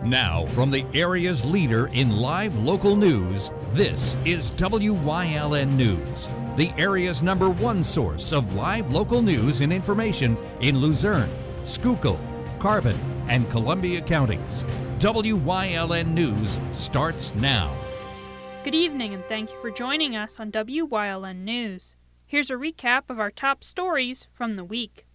Now, from the area's leader in live local news, this is WYLN News, the area's #1 source of live local news and information in Luzerne, Schuylkill, Carbon, and Columbia counties. WYLN News starts now. Good evening and thank you for joining us on WYLN News. Here's a recap of our top stories from the week.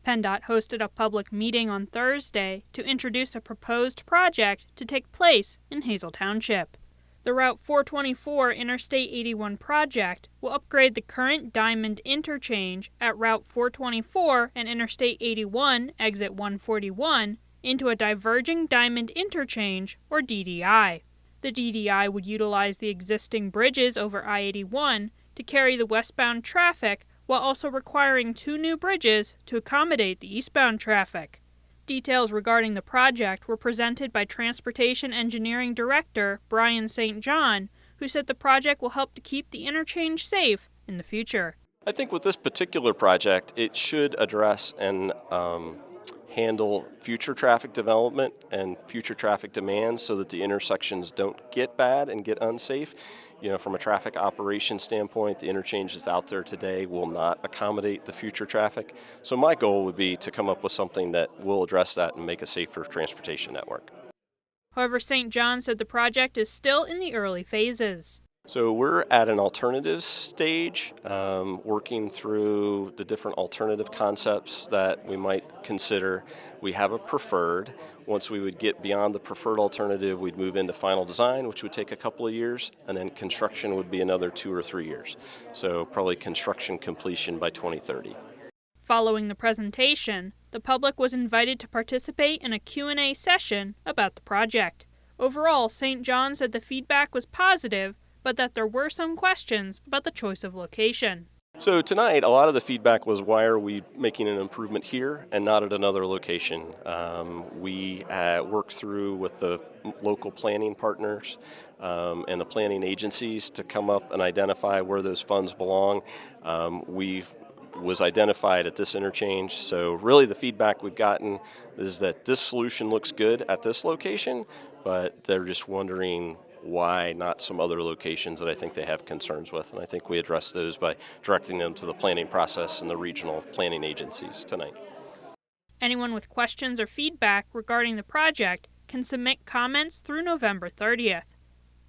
PennDOT hosted a public meeting on Thursday to introduce a proposed project to take place in Hazel Township. The Route 424 Interstate 81 project will upgrade the current Diamond interchange at Route 424 and Interstate 81 exit 141 into a diverging Diamond interchange, or DDI. The DDI would utilize the existing bridges over I-81 to carry the westbound traffic while also requiring 2 new bridges to accommodate the eastbound traffic. Details regarding the project were presented by Transportation Engineering Director Brian St. John, who said the project will help to keep the interchange safe in the future. I think with this particular project, it should address and handle future traffic development and future traffic demands so that the intersections don't get bad and get unsafe. You know, from a traffic operation standpoint, the interchange that's out there today will not accommodate the future traffic. So my goal would be to come up with something that will address that and make a safer transportation network. However, St. John said the project is still in the early phases. So we're at an alternatives stage, working through the different alternative concepts that we might consider. We have a preferred. Once we would get beyond the preferred alternative, we'd move into final design, which would take a couple of years, and then construction would be another 2 or 3 years. So probably construction completion by 2030. Following the presentation, the public was invited to participate in a Q&A session about the project. Overall, St. John said the feedback was positive, but that there were some questions about the choice of location. So tonight, a lot of the feedback was, why are we making an improvement here and not at another location? We worked through with the local planning partners and the planning agencies to come up and identify where those funds belong. Was identified at this interchange. So really the feedback we've gotten is that this solution looks good at this location, but they're just wondering why not some other locations that I think they have concerns with. And I think we address those by directing them to the planning process and the regional planning agencies tonight. Anyone with questions or feedback regarding the project can submit comments through November 30th.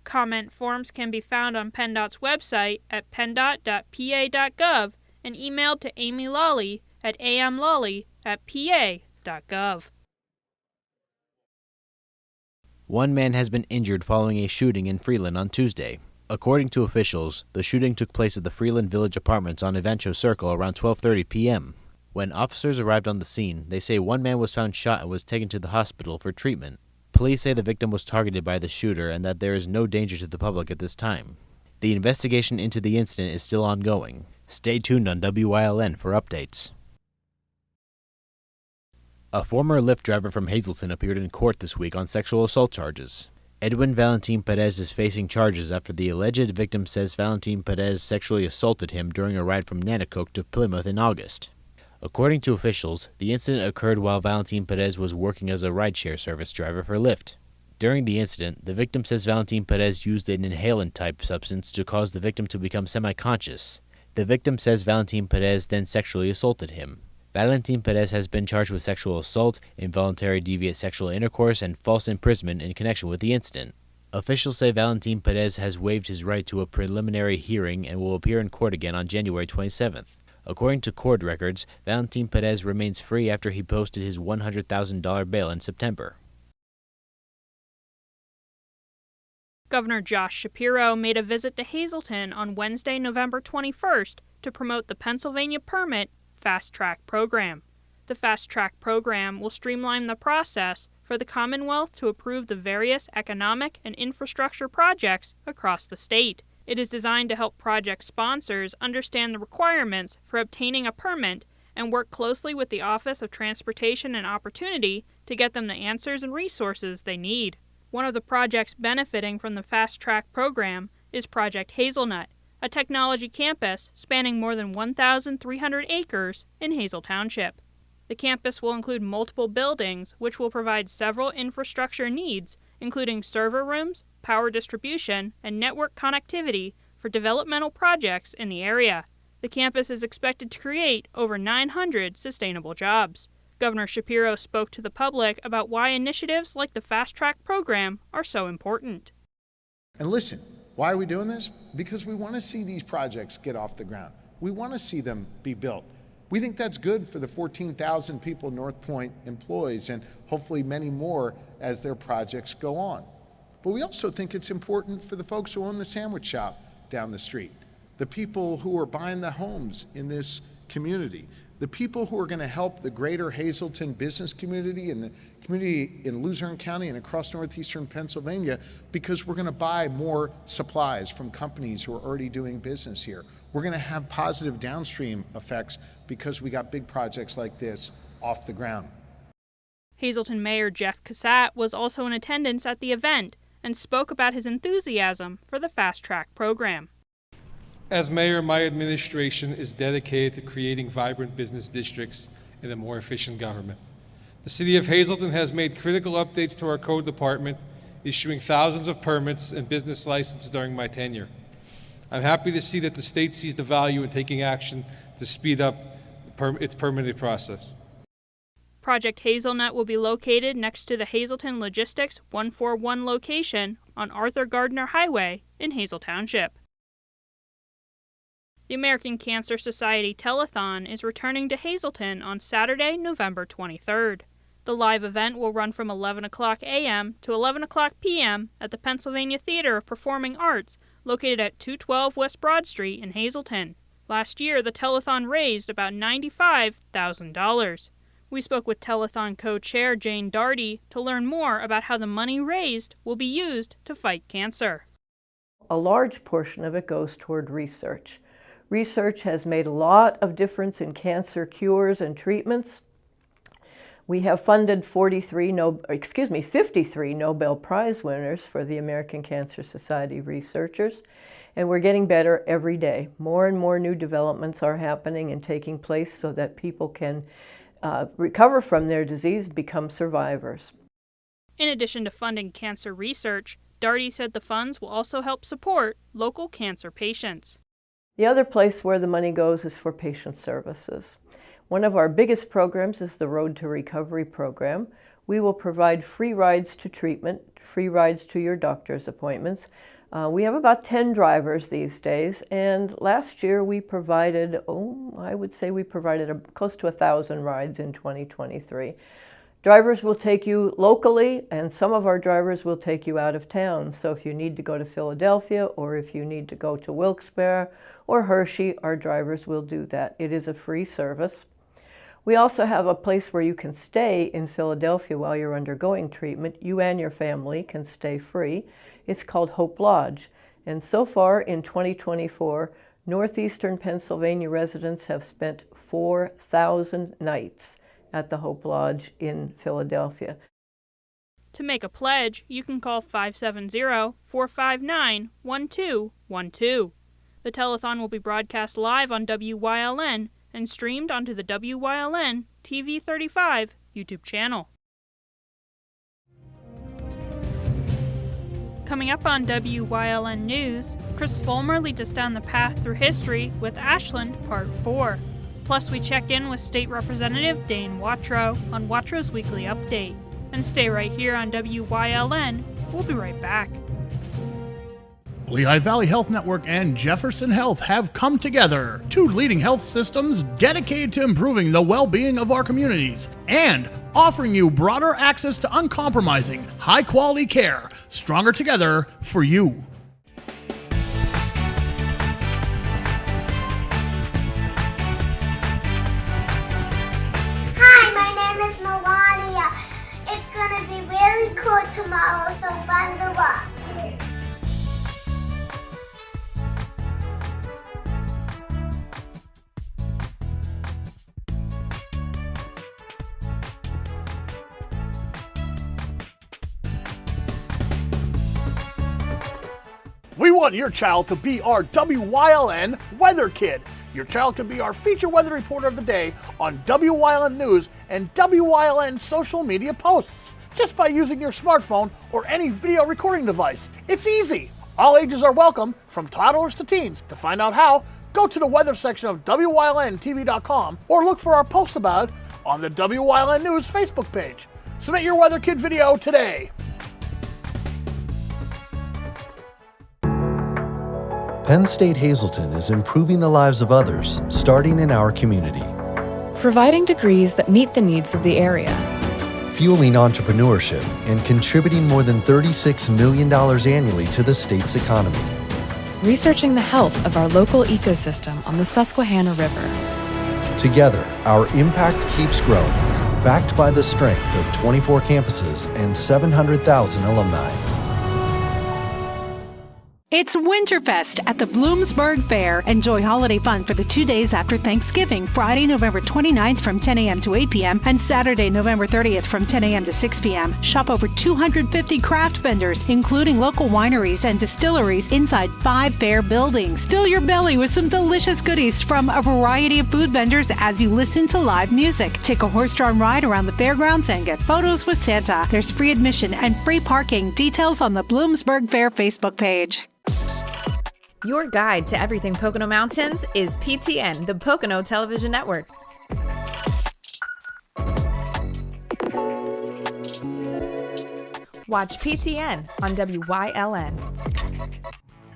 Comment forms can be found on PennDOT's website at penndot.pa.gov and emailed to Amy Lawley at amlawley@pa.gov. One man has been injured following a shooting in Freeland on Tuesday. According to officials, the shooting took place at the Freeland Village Apartments on Evancho Circle around 12:30 p.m. When officers arrived on the scene, they say one man was found shot and was taken to the hospital for treatment. Police say the victim was targeted by the shooter and that there is no danger to the public at this time. The investigation into the incident is still ongoing. Stay tuned on WYLN for updates. A former Lyft driver from Hazleton appeared in court this week on sexual assault charges. Edwin Valentin Perez is facing charges after the alleged victim says Valentin Perez sexually assaulted him during a ride from Nanticoke to Plymouth in August. According to officials, the incident occurred while Valentin Perez was working as a rideshare service driver for Lyft. During the incident, the victim says Valentin Perez used an inhalant-type substance to cause the victim to become semi-conscious. The victim says Valentin Perez then sexually assaulted him. Valentin Perez has been charged with sexual assault, involuntary deviant sexual intercourse, and false imprisonment in connection with the incident. Officials say Valentin Perez has waived his right to a preliminary hearing and will appear in court again on January 27th. According to court records, Valentin Perez remains free after he posted his $100,000 bail in September. Governor Josh Shapiro made a visit to Hazleton on Wednesday, November 21st to promote the Pennsylvania Permit Fast Track program. The Fast Track program will streamline the process for the Commonwealth to approve the various economic and infrastructure projects across the state. It is designed to help project sponsors understand the requirements for obtaining a permit and work closely with the Office of Transportation and Opportunity to get them the answers and resources they need. One of the projects benefiting from the Fast Track program is Project Hazelnut, a technology campus spanning more than 1,300 acres in Hazel Township. The campus will include multiple buildings, which will provide several infrastructure needs, including server rooms, power distribution, and network connectivity for developmental projects in the area. The campus is expected to create over 900 sustainable jobs. Governor Shapiro spoke to the public about why initiatives like the Fast Track program are so important. And listen, why are we doing this? Because we want to see these projects get off the ground. We want to see them be built. We think that's good for the 14,000 people North Point employs and hopefully many more as their projects go on. But we also think it's important for the folks who own the sandwich shop down the street, the people who are buying the homes in this community, the people who are going to help the greater Hazleton business community and the community in Luzerne County and across northeastern Pennsylvania, because we're going to buy more supplies from companies who are already doing business here. We're going to have positive downstream effects because we got big projects like this off the ground. Hazleton Mayor Jeff Cassatt was also in attendance at the event and spoke about his enthusiasm for the Fast Track program. As mayor, my administration is dedicated to creating vibrant business districts and a more efficient government. The City of Hazleton has made critical updates to our code department, issuing thousands of permits and business licenses during my tenure. I'm happy to see that the state sees the value in taking action to speed up its permitting process. Project Hazelnut will be located next to the Hazleton Logistics 141 location on Arthur Gardner Highway in Hazel Township. The American Cancer Society Telethon is returning to Hazleton on Saturday, November 23rd. The live event will run from 11 o'clock a.m. to 11 o'clock p.m. at the Pennsylvania Theater of Performing Arts, located at 212 West Broad Street in Hazleton. Last year, the telethon raised about $95,000. We spoke with telethon co-chair Jane Darty to learn more about how the money raised will be used to fight cancer. A large portion of it goes toward research. Research has made a lot of difference in cancer cures and treatments. We have funded 53 Nobel Prize winners for the American Cancer Society researchers, and we're getting better every day. More and more new developments are happening and taking place so that people can recover from their disease, become survivors. In addition to funding cancer research, Darty said the funds will also help support local cancer patients. The other place where the money goes is for patient services. One of our biggest programs is the Road to Recovery program. We will provide free rides to treatment, free rides to your doctor's appointments. We have about 10 drivers these days, and last year we provided, close to 1,000 rides in 2023. Drivers will take you locally, and some of our drivers will take you out of town. So if you need to go to Philadelphia, or if you need to go to Wilkes-Barre or Hershey, our drivers will do that. It is a free service. We also have a place where you can stay in Philadelphia while you're undergoing treatment. You and your family can stay free. It's called Hope Lodge. And so far in 2024, northeastern Pennsylvania residents have spent 4,000 nights at the Hope Lodge in Philadelphia. To make a pledge, you can call 570-459-1212. The telethon will be broadcast live on WYLN and streamed onto the WYLN TV 35 YouTube channel. Coming up on WYLN News, Chris Fulmer leads us down the path through history with Ashland Part 4. Plus, we check in with State Representative Dane Watrow on Watrow's Weekly Update. And stay right here on WYLN. We'll be right back. Lehigh Valley Health Network and Jefferson Health have come together, two leading health systems dedicated to improving the well-being of our communities and offering you broader access to uncompromising, high-quality care, stronger together for you. Tomorrow, so bundle up. We want your child to be our WYLN weather kid. Your child can be our feature weather reporter of the day on WYLN News and WYLN social media posts, just by using your smartphone or any video recording device. It's easy. All ages are welcome, from toddlers to teens. To find out how, go to the weather section of WYLNTV.com or look for our post about it on the WYLN News Facebook page. Submit your Weather Kid video today. Penn State Hazleton is improving the lives of others, starting in our community. Providing degrees that meet the needs of the area. Fueling entrepreneurship and contributing more than $36 million annually to the state's economy. Researching the health of our local ecosystem on the Susquehanna River. Together, our impact keeps growing, backed by the strength of 24 campuses and 700,000 alumni. It's Winterfest at the Bloomsburg Fair. Enjoy holiday fun for the 2 days after Thanksgiving, Friday, November 29th from 10 a.m. to 8 p.m. and Saturday, November 30th from 10 a.m. to 6 p.m. Shop over 250 craft vendors, including local wineries and distilleries inside 5 fair buildings. Fill your belly with some delicious goodies from a variety of food vendors as you listen to live music. Take a horse-drawn ride around the fairgrounds and get photos with Santa. There's free admission and free parking. Details on the Bloomsburg Fair Facebook page. Your guide to everything Pocono Mountains is PTN, the Pocono Television Network. Watch PTN on WYLN.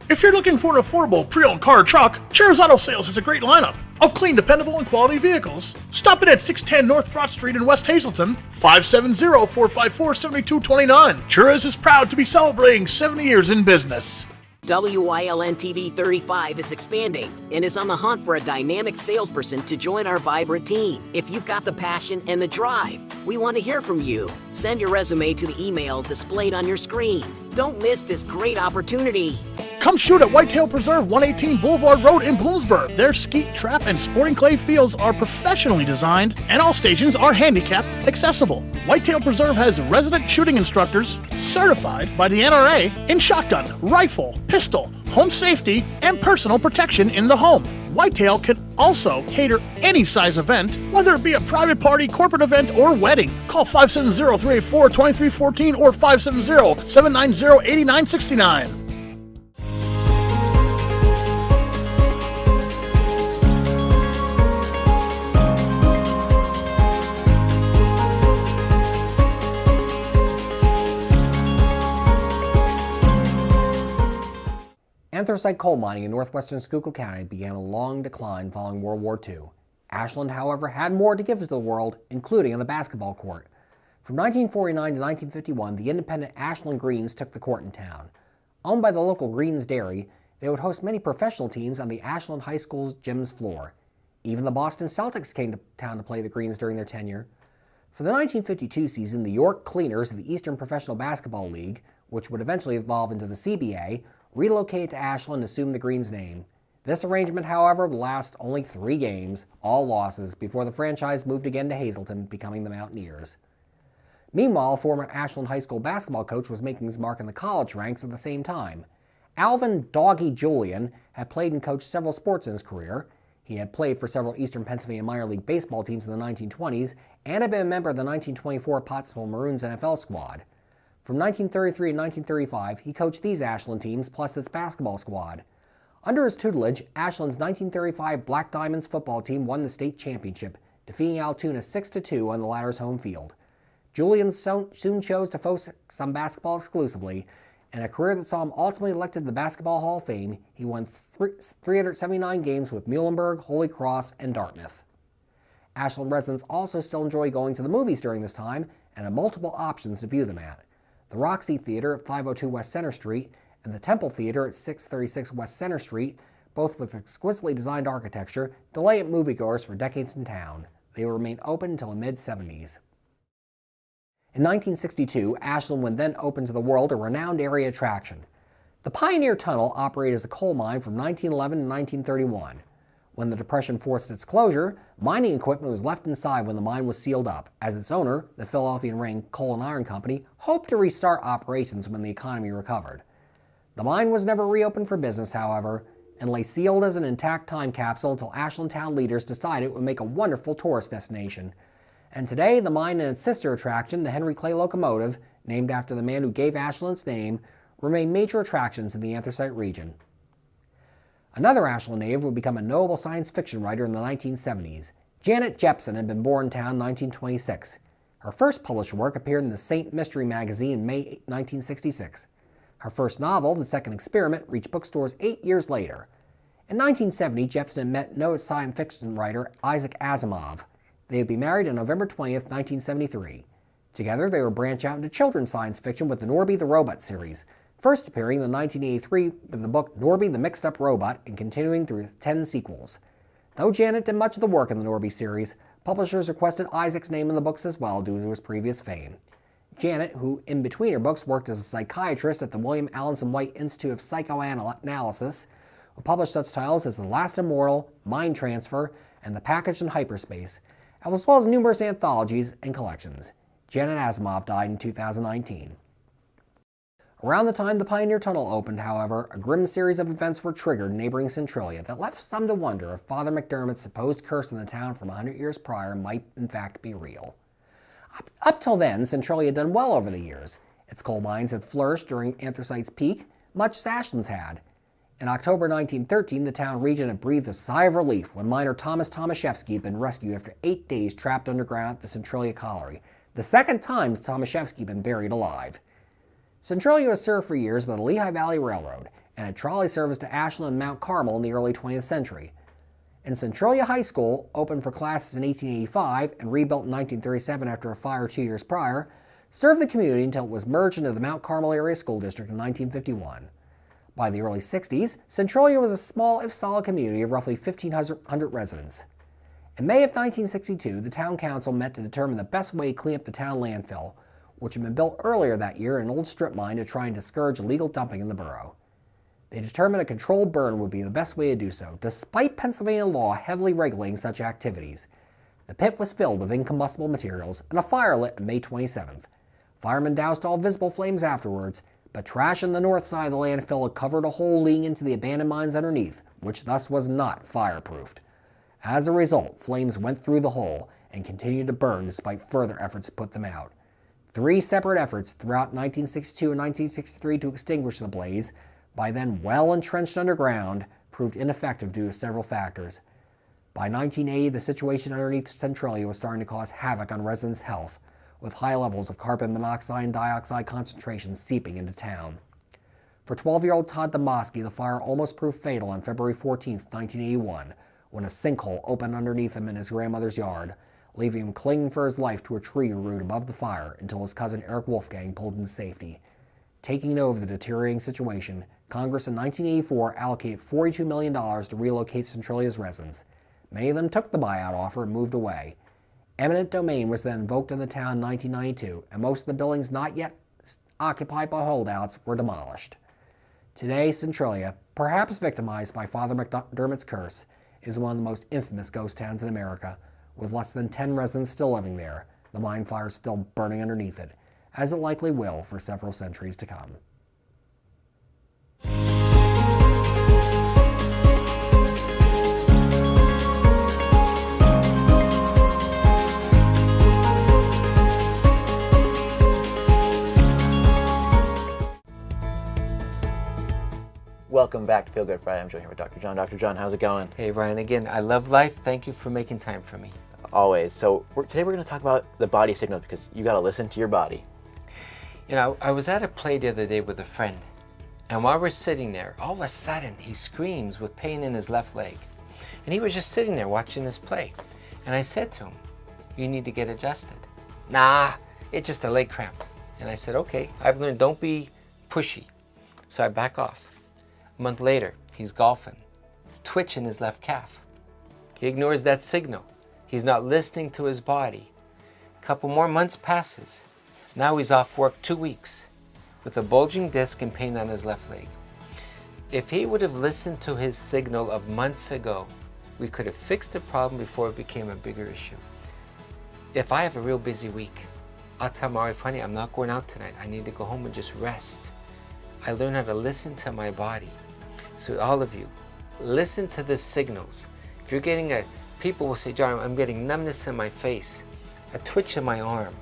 If you're looking for an affordable pre-owned car or truck, Cheers Auto Sales has a great lineup of clean, dependable, and quality vehicles. Stop in at 610 North Broad Street in West Hazleton, 570-454-7229. Cheers is proud to be celebrating 70 years in business. WYLN TV 35 is expanding and is on the hunt for a dynamic salesperson to join our vibrant team. If you've got the passion and the drive, we want to hear from you. Send your resume to the email displayed on your screen. Don't miss this great opportunity. Come shoot at Whitetail Preserve 118 Boulevard Road in Bloomsburg. Their skeet, trap, and sporting clay fields are professionally designed, and all stations are handicap accessible. Whitetail Preserve has resident shooting instructors certified by the NRA in shotgun, rifle, pistol, home safety, and personal protection in the home. Whitetail can also cater any size event, whether it be a private party, corporate event, or wedding. Call 570-384-2314 or 570-790-8969. Anthracite coal mining in northwestern Schuylkill County began a long decline following World War II. Ashland, however, had more to give to the world, including on the basketball court. From 1949 to 1951, the independent Ashland Greens took the court in town. Owned by the local Greens Dairy, they would host many professional teams on the Ashland High School's gym's floor. Even the Boston Celtics came to town to play the Greens during their tenure. For the 1952 season, the York Cleaners of the Eastern Professional Basketball League, which would eventually evolve into the CBA, relocated to Ashland and assumed the Greens' name. This arrangement, however, would last only 3 games, all losses, before the franchise moved again to Hazleton, becoming the Mountaineers. Meanwhile, former Ashland High School basketball coach was making his mark in the college ranks at the same time. Alvin Doggy Julian had played and coached several sports in his career. He had played for several Eastern Pennsylvania minor league baseball teams in the 1920s and had been a member of the 1924 Pottsville Maroons NFL squad. From 1933 to 1935, he coached these Ashland teams plus its basketball squad. Under his tutelage, Ashland's 1935 Black Diamonds football team won the state championship, defeating Altoona 6-2 on the latter's home field. Julian soon chose to focus on basketball exclusively. In a career that saw him ultimately elected to the Basketball Hall of Fame, he won 379 games with Muhlenberg, Holy Cross, and Dartmouth. Ashland residents also still enjoy going to the movies during this time and have multiple options to view them at. The Roxy Theater at 502 West Center Street and the Temple Theater at 636 West Center Street, both with exquisitely designed architecture, delight moviegoers for decades in town. They will remain open until the mid-70s. In 1962, Ashland would then open to the world a renowned area attraction. The Pioneer Tunnel operated as a coal mine from 1911 to 1931. When the Depression forced its closure, mining equipment was left inside when the mine was sealed up, as its owner, the Philadelphia and Rain Coal and Iron Company, hoped to restart operations when the economy recovered. The mine was never reopened for business, however. and lay sealed as an intact time capsule until Ashland town leaders decided it would make a wonderful tourist destination. And today, the mine and its sister attraction, the Henry Clay locomotive, named after the man who gave Ashland its name, remain major attractions in the anthracite region. Another Ashland native would become a notable science fiction writer in the 1970s. Janet Jepson had been born in town in 1926. Her first published work appeared in the Saint Mystery magazine in May 1966. Her first novel, The Second Experiment, reached bookstores 8 years later. In 1970, Jepson met noted science fiction writer Isaac Asimov. They would be married on November 20th, 1973. Together, they would branch out into children's science fiction with the Norby the Robot series, first appearing in 1983 with the book Norby the Mixed-Up Robot and continuing through 10 sequels. Though Janet did much of the work in the Norby series, publishers requested Isaac's name in the books as well due to his previous fame. Janet, who in between her books worked as a psychiatrist at the William Alanson White Institute of Psychoanalysis, would publish such titles as The Last Immortal, Mind Transfer, and The Package in Hyperspace, as well as numerous anthologies and collections. Janet Asimov died in 2019. Around the time the Pioneer Tunnel opened, however, a grim series of events were triggered in neighboring Centralia that left some to wonder if Father McDermott's supposed curse in the town from 100 years prior might in fact be real. Up till then, Centralia had done well over the years. Its coal mines had flourished during anthracite's peak, much as Ashland's had. In October 1913, the town region had breathed a sigh of relief when miner Thomas Tomaszewski had been rescued after 8 days trapped underground at the Centralia Colliery, the second time Tomaszewski had been buried alive. Centralia was served for years by the Lehigh Valley Railroad and had trolley service to Ashland and Mount Carmel in the early 20th century. And Centralia High School, opened for classes in 1885 and rebuilt in 1937 after a fire 2 years prior, served the community until it was merged into the Mount Carmel Area School District in 1951. By the early 60s, Centralia was a small if solid community of roughly 1,500 residents. In May of 1962, the town council met to determine the best way to clean up the town landfill, which had been built earlier that year in an old strip mine to try and discourage illegal dumping in the borough. They determined a controlled burn would be the best way to do so, despite Pennsylvania law heavily regulating such activities. The pit was filled with incombustible materials, and a fire lit on May 27th. Firemen doused all visible flames afterwards, but trash on the north side of the landfill had covered a hole leading into the abandoned mines underneath, which thus was not fireproofed. As a result, flames went through the hole and continued to burn despite further efforts to put them out. 3 separate efforts throughout 1962 and 1963 to extinguish the blaze, by then well entrenched underground, proved ineffective due to several factors. By 1980, the situation underneath Centralia was starting to cause havoc on residents' health, with high levels of carbon monoxide and dioxide concentrations seeping into town. For 12-year-old Todd Domosky, the fire almost proved fatal on February 14, 1981, when a sinkhole opened underneath him in his grandmother's yard, leaving him clinging for his life to a tree root above the fire until his cousin Eric Wolfgang pulled him to safety. Taking note of the deteriorating situation, Congress in 1984 allocated $42 million to relocate Centralia's residents. Many of them took the buyout offer and moved away. Eminent domain was then invoked in the town in 1992, and most of the buildings not yet occupied by holdouts were demolished. Today, Centralia, perhaps victimized by Father McDermott's curse, is one of the most infamous ghost towns in America, with less than 10 residents still living there, the mine fire still burning underneath it, as it likely will for several centuries to come. Welcome back to Feel Good Friday. I'm joined here with Dr. John. Dr. John, how's it going? Hey, Ryan. Again, I love life. Thank you for making time for me. Always. So today we're going to talk about the body signal because you got to listen to your body. You know, I was at a play the other day with a friend, and while we're sitting there, all of a sudden he screams with pain in his left leg. And he was just sitting there watching this play. And I said to him, "You need to get adjusted." "Nah, it's just a leg cramp." And I said, "Okay, I've learned don't be pushy." So I back off. A month later, he's golfing, twitch in his left calf. He ignores that signal. He's not listening to his body. A couple more months passes. Now he's off work 2 weeks with a bulging disc and pain on his left leg. If he would have listened to his signal of months ago, we could have fixed the problem before it became a bigger issue. If I have a real busy week, I'll tell my wife, "Honey, I'm not going out tonight. I need to go home and just rest." I learned how to listen to my body. So all of you, listen to the signals. If you're getting people will say, John, I'm getting numbness in my face, a twitch in my arm.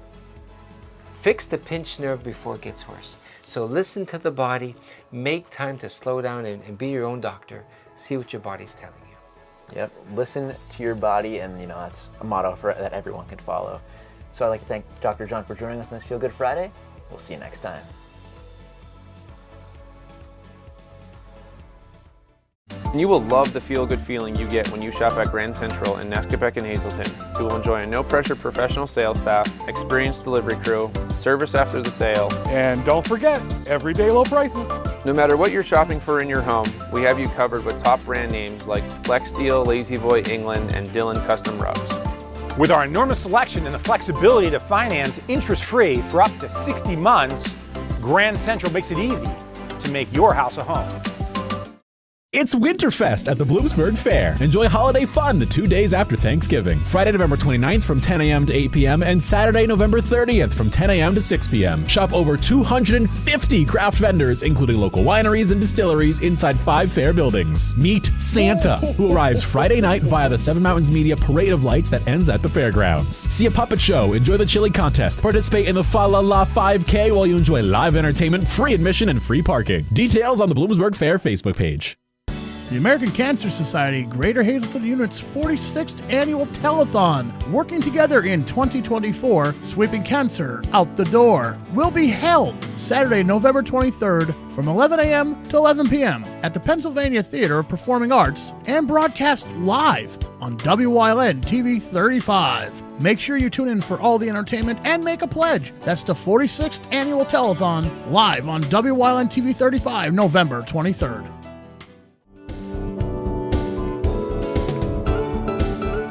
Fix the pinched nerve before it gets worse. So listen to the body, make time to slow down and be your own doctor. See what your body's telling you. Yep, listen to your body, and that's a motto that everyone can follow. So I'd like to thank Dr. John for joining us on this Feel Good Friday. We'll see you next time. And you will love the feel-good feeling you get when you shop at Grand Central in Nescopeck and Hazleton. You will enjoy a no-pressure professional sales staff, experienced delivery crew, service after the sale, and don't forget, everyday low prices. No matter what you're shopping for in your home, we have you covered with top brand names like Flex Steel, Lazy Boy, England, and Dillon Custom Rugs. With our enormous selection and the flexibility to finance interest-free for up to 60 months, Grand Central makes it easy to make your house a home. It's Winterfest at the Bloomsburg Fair. Enjoy holiday fun the 2 days after Thanksgiving. Friday, November 29th from 10 a.m. to 8 p.m. and Saturday, November 30th from 10 a.m. to 6 p.m. Shop over 250 craft vendors, including local wineries and distilleries inside 5 fair buildings. Meet Santa, who arrives Friday night via the Seven Mountains Media Parade of Lights that ends at the fairgrounds. See a puppet show, enjoy the chili contest, participate in the Fa La La 5K while you enjoy live entertainment, free admission, and free parking. Details on the Bloomsburg Fair Facebook page. The American Cancer Society Greater Hazleton Unit's 46th annual telethon, working together in 2024, sweeping cancer out the door, will be held Saturday, November 23rd from 11 a.m. to 11 p.m. at the Pennsylvania Theater of Performing Arts and broadcast live on Wyln TV 35. Make sure you tune in for all the entertainment and make a pledge. That's the 46th annual telethon live on Wyln TV 35, November 23rd.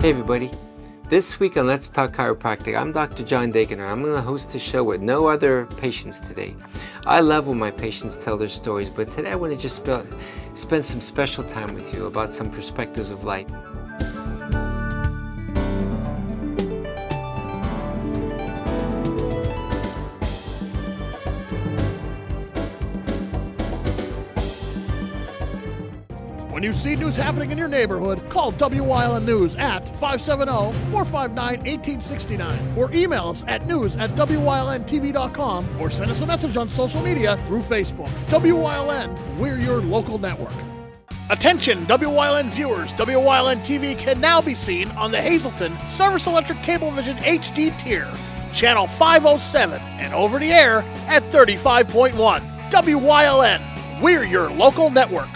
Hey everybody, this week on Let's Talk Chiropractic, I'm Dr. John Dagener. I'm going to host a show with no other patients today. I love when my patients tell their stories, but today I want to just spend some special time with you about some perspectives of life. When you see news happening in your neighborhood, call WYLN News at 570-459-1869 or email us at news@WYLNTV.com or send us a message on social media through Facebook. WYLN, we're your local network. Attention WYLN viewers, WYLN TV can now be seen on the Hazleton Service Electric Cablevision HD tier, channel 507, and over the air at 35.1. WYLN, we're your local network.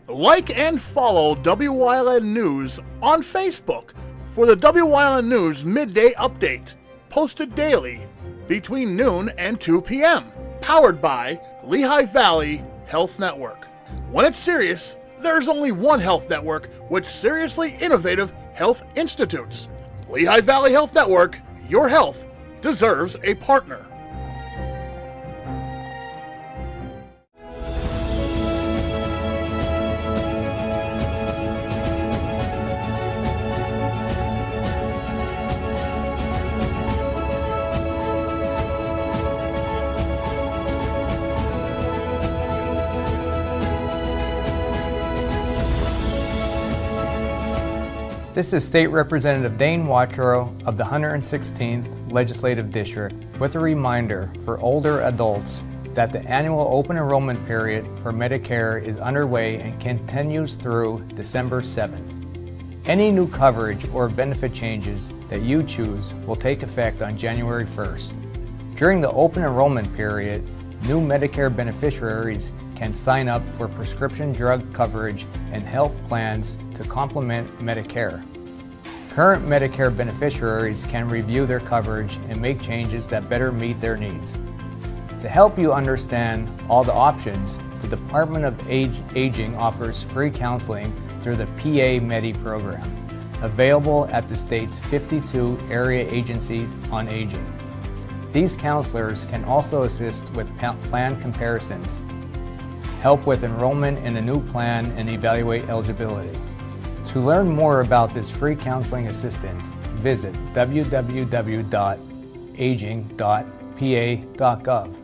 Like and follow WYLN News on Facebook for the WYLN News Midday Update, posted daily between noon and 2 p.m., powered by Lehigh Valley Health Network. When it's serious, there's only one health network with seriously innovative health institutes. Lehigh Valley Health Network, your health deserves a partner. This is State Representative Dane Watrow of the 116th Legislative District with a reminder for older adults that the annual open enrollment period for Medicare is underway and continues through December 7th. Any new coverage or benefit changes that you choose will take effect on January 1st. During the open enrollment period, new Medicare beneficiaries can sign up for prescription drug coverage and health plans to complement Medicare. Current Medicare beneficiaries can review their coverage and make changes that better meet their needs. To help you understand all the options, the Department of Aging offers free counseling through the PA Medi program, available at the state's 52 Area Agency on Aging. These counselors can also assist with plan comparisons, help with enrollment in a new plan, and evaluate eligibility. To learn more about this free counseling assistance, visit www.aging.pa.gov.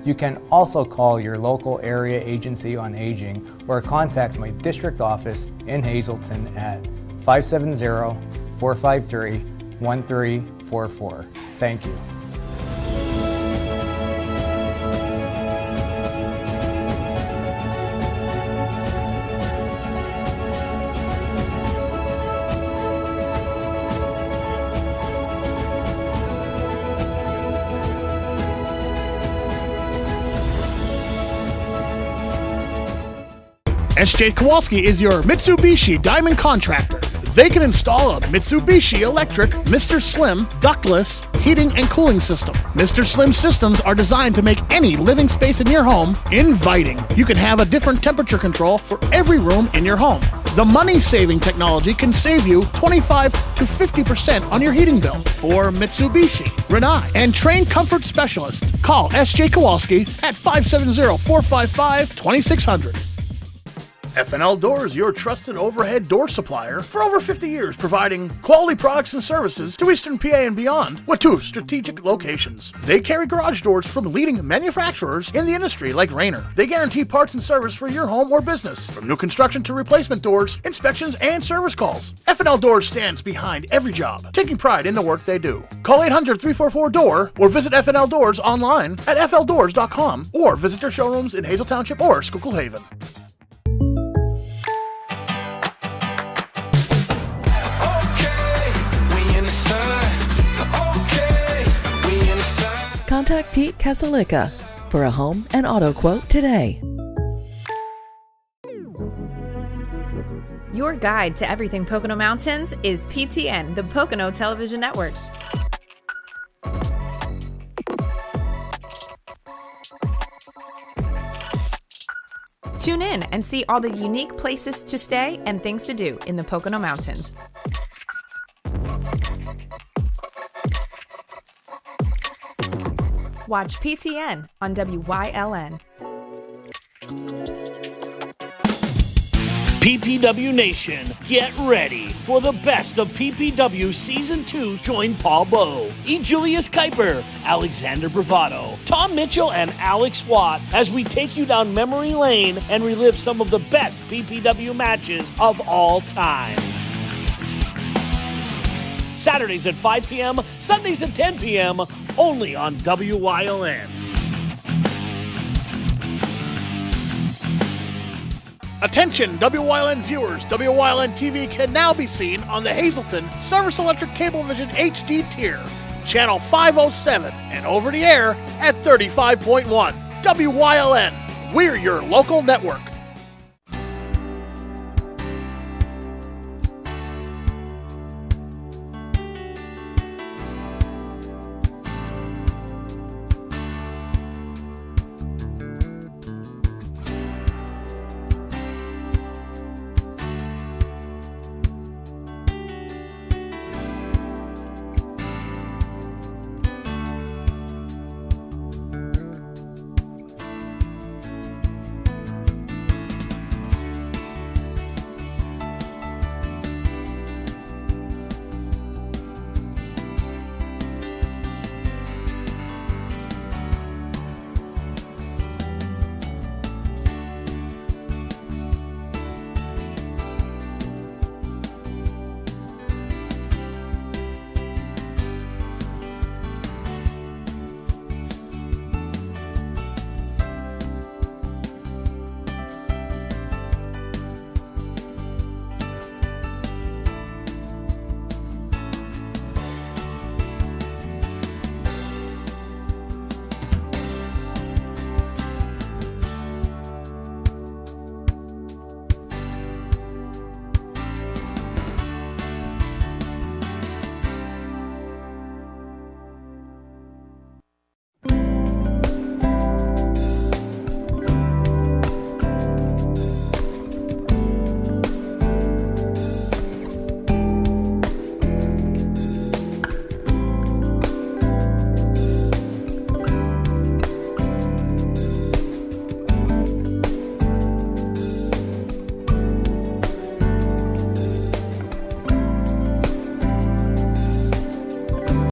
You can also call your local area agency on aging or contact my district office in Hazleton at 570-453-1344. Thank you. SJ Kowalski is your Mitsubishi Diamond contractor. They can install a Mitsubishi electric Mr. Slim ductless heating and cooling system. Mr. Slim systems are designed to make any living space in your home inviting. You can have a different temperature control for every room in your home. The money-saving technology can save you 25 to 50% on your heating bill. For Mitsubishi, Rinnai, and trained comfort specialists, call SJ Kowalski at 570-455-2600. FNL Doors, your trusted overhead door supplier for over 50 years, providing quality products and services to Eastern PA and beyond with 2 strategic locations. They carry garage doors from leading manufacturers in the industry like Rainer. They guarantee parts and service for your home or business, from new construction to replacement doors, inspections, and service calls. FNL Doors stands behind every job, taking pride in the work they do. Call 800-344-DOOR or visit FNL Doors online at fldoors.com or visit their showrooms in Hazel Township or Schuylkill Haven. Contact Pete Casalica for a home and auto quote today. Your guide to everything Pocono Mountains is PTN, the Pocono Television Network. Tune in and see all the unique places to stay and things to do in the Pocono Mountains. Watch PTN on WYLN. PPW Nation, get ready for the best of PPW Season 2. Join Paul Bowe, E. Julius Kuiper, Alexander Bravado, Tom Mitchell, and Alex Watt as we take you down memory lane and relive some of the best PPW matches of all time. Saturdays at 5 p.m., Sundays at 10 p.m., only on WYLN. Attention WYLN viewers, WYLN TV can now be seen on the Hazleton Service Electric Cablevision HD tier, channel 507, and over the air at 35.1. WYLN, we're your local network.